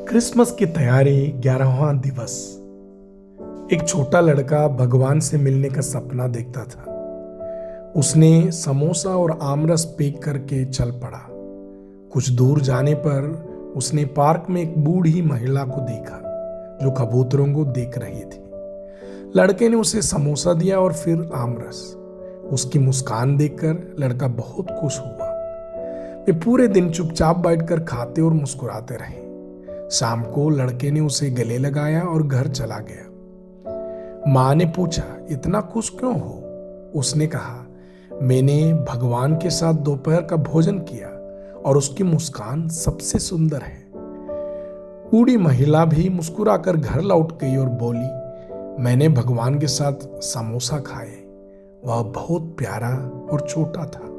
Christmas की तैयारी 11वां दिवस। एक छोटा लड़का भगवान से मिलने का सपना देखता था। उसने समोसा और आमरस पैक करके चल पड़ा। कुछ दूर जाने पर उसने पार्क में एक बूढ़ी महिला को देखा जो कबूतरों को देख रही थी। लड़के ने उसे समोसा दिया और फिर आमरस। उसकी मुस्कान देखकर लड़का बहुत खुश हुआ। वे पूरे दिन चुपचाप बैठकर खाते और मुस्कुराते रहे। शाम को लड़के ने उसे गले लगाया और घर चला गया। माँ ने पूछा, इतना खुश क्यों हो? उसने कहा, मैंने भगवान के साथ दोपहर का भोजन किया और उसकी मुस्कान सबसे सुंदर है। बूढ़ी महिला भी मुस्कुराकर घर लौट गई और बोली, मैंने भगवान के साथ समोसा खाए। वह बहुत प्यारा और छोटा था।